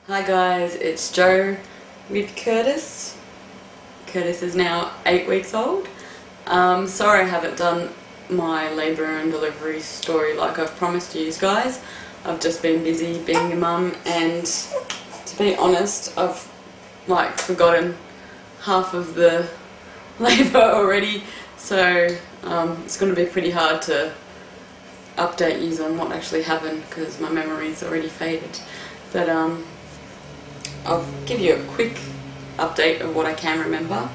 Hi guys, it's Jo with Kurtis. Kurtis is now 8 weeks old. Sorry I haven't done my labour and delivery story like I've promised you guys. I've just been busy being a mum, and to be honest, I've forgotten half of the labour already, so it's going to be pretty hard to update you on what actually happened because my memory's already faded. But I'll give you a quick update of what I can remember.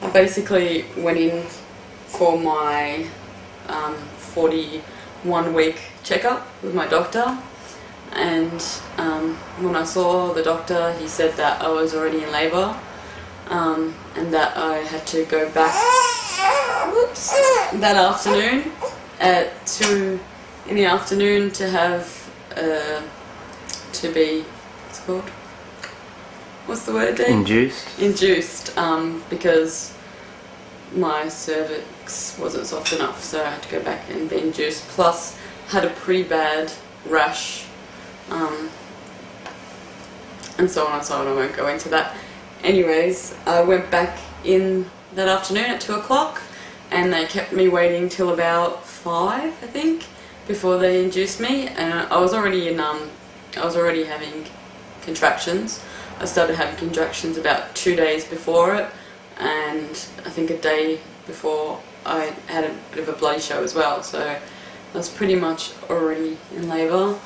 I basically went in for my 41-week checkup with my doctor, and when I saw the doctor, he said that I was already in labour, and that I had to go back that afternoon at 2 in the afternoon to have to be, what's it called? What's the word, Dave? Induced. Induced, because my cervix wasn't soft enough, so I had to go back and be induced. Plus, had a pretty bad rash, and so on and so on. I won't go into that. Anyways, I went back in that afternoon at 2 o'clock, and they kept me waiting till about 5, I think, before they induced me. And I was already having contractions. I started having contractions about 2 days before it, and I think a day before I had a bit of a bloody show as well, so I was pretty much already in labour.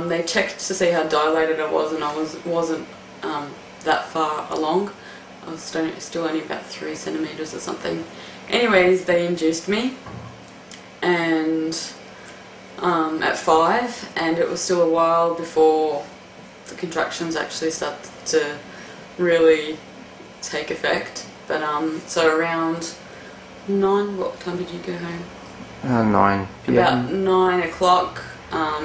They checked to see how dilated I was, and I wasn't that far along. I was still only about 3 centimetres or something. Anyways, they induced me, and at 5, and it was still a while before the contractions actually started to really take effect. But so around 9, what time did you go home? 9 p.m. About 9 o'clock, I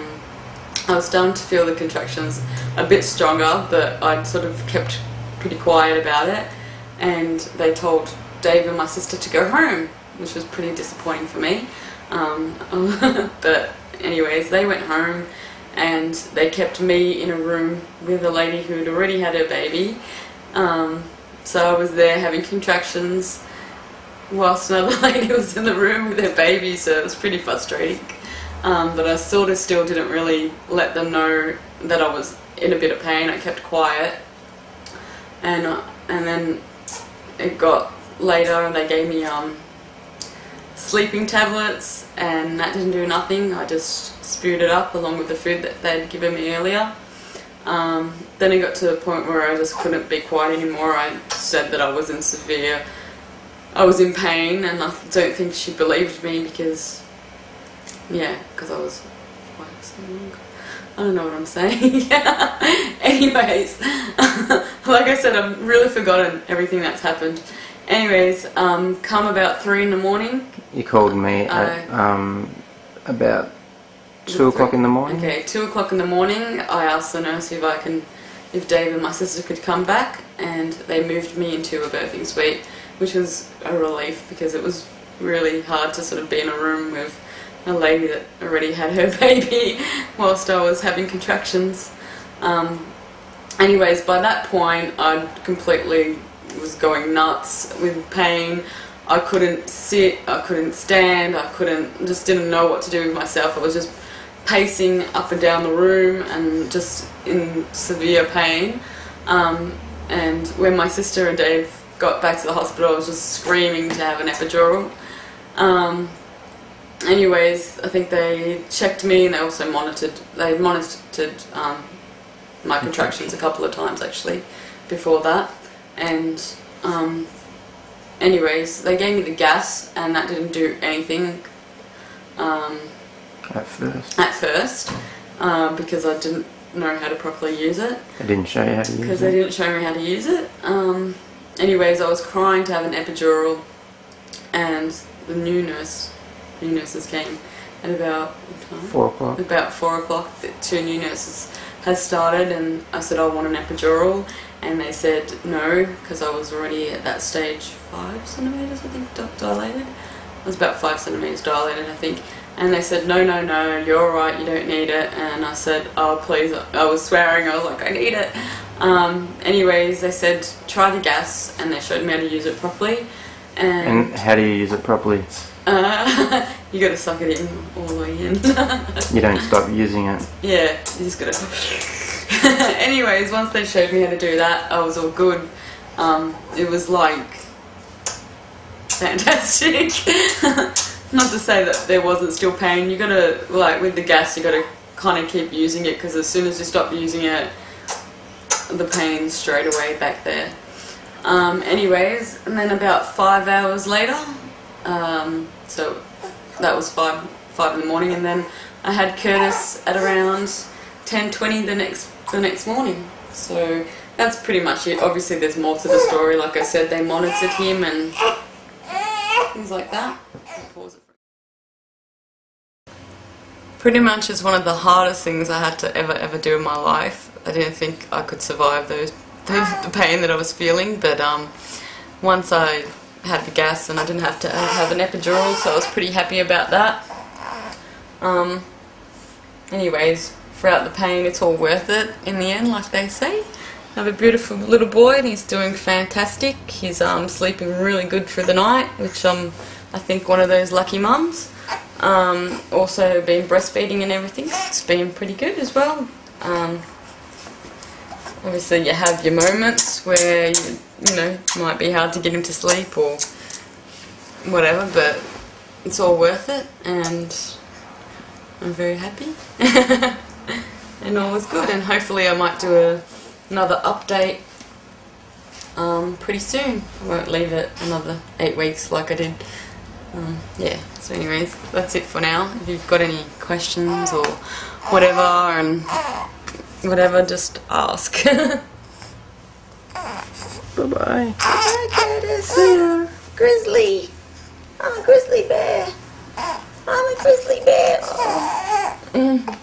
was starting to feel the contractions a bit stronger, but I'd sort of kept pretty quiet about it, and they told Dave and my sister to go home, which was pretty disappointing for me. But anyways, they went home, and they kept me in a room with a lady who'd already had her baby. So I was there having contractions whilst another lady was in the room with her baby, so it was pretty frustrating. But I sort of still didn't really let them know that I was in a bit of pain. I kept quiet, and then it got later, and they gave me sleeping tablets, and that didn't do nothing. I just spewed it up along with the food that they'd given me earlier. Then it got to the point where I just couldn't be quiet anymore. I said that I was in pain, and I don't think she believed me because I was so long. I don't know what I'm saying. Anyways, like I said, I've really forgotten everything that's happened. Anyways, come about 3 in the morning. You called me at about 2 o'clock in the morning. Okay, 2 o'clock in the morning. I asked the nurse if Dave and my sister could come back, and they moved me into a birthing suite, which was a relief because it was really hard to sort of be in a room with a lady that already had her baby whilst I was having contractions. Anyways, by that point, I completely was going nuts with pain. I couldn't sit, I couldn't stand, just didn't know what to do with myself. I was just pacing up and down the room and just in severe pain. And when my sister and Dave got back to the hospital, I was just screaming to have an epidural. Anyways, I think they checked me, and they also monitored my contractions a couple of times actually before that. And anyways, they gave me the gas, and that didn't do anything At first, because I didn't know how to properly use it. They didn't show you how to use it? Because they didn't show me how to use it. Anyways, I was crying to have an epidural, and the new nurses came at about, what time? 4 o'clock. About 4 o'clock. The 2 new nurses had started, and I said I want an epidural, and they said no, because I was already at that stage 5 centimetres, I think, dilated. I was about 5 centimetres dilated, I think. And they said, no, no, no, you're alright, you don't need it. And I said, oh please, I was swearing, I was like, I need it. Anyways, they said, try the gas, and they showed me how to use it properly. And how do you use it properly? You gotta suck it in all the way in. You don't stop using it? Yeah, you just gotta... Anyways, once they showed me how to do that, I was all good. It was like... fantastic. Not to say that there wasn't still pain. You gotta, like with the gas, you gotta kind of keep using it, because as soon as you stop using it, the pain's straight away back there. Anyways, and then about 5 hours later, so that was 5 in the morning, and then I had Kurtis at around 10:20 the next morning. So that's pretty much it. Obviously there's more to the story. Like I said, they monitored him and things like that. Pretty much is one of the hardest things I had to ever do in my life. I didn't think I could survive the pain that I was feeling, but once I had the gas and I didn't have to have an epidural, so I was pretty happy about that. Anyways, throughout the pain, it's all worth it in the end, like they say. I have a beautiful little boy and he's doing fantastic. He's sleeping really good through the night, which I think one of those lucky mums. Also been breastfeeding and everything. It's been pretty good as well. Obviously you have your moments where you know, it might be hard to get him to sleep or whatever, but it's all worth it, and I'm very happy. And all was good, and hopefully I might do another update pretty soon. I won't leave it another 8 weeks like I did. Yeah, so anyways, that's it for now. If you've got any questions or whatever, and whatever, just ask. Bye-bye. Hi, Kurtis. Yeah. Grizzly. I'm a grizzly bear. I'm a grizzly bear. Oh.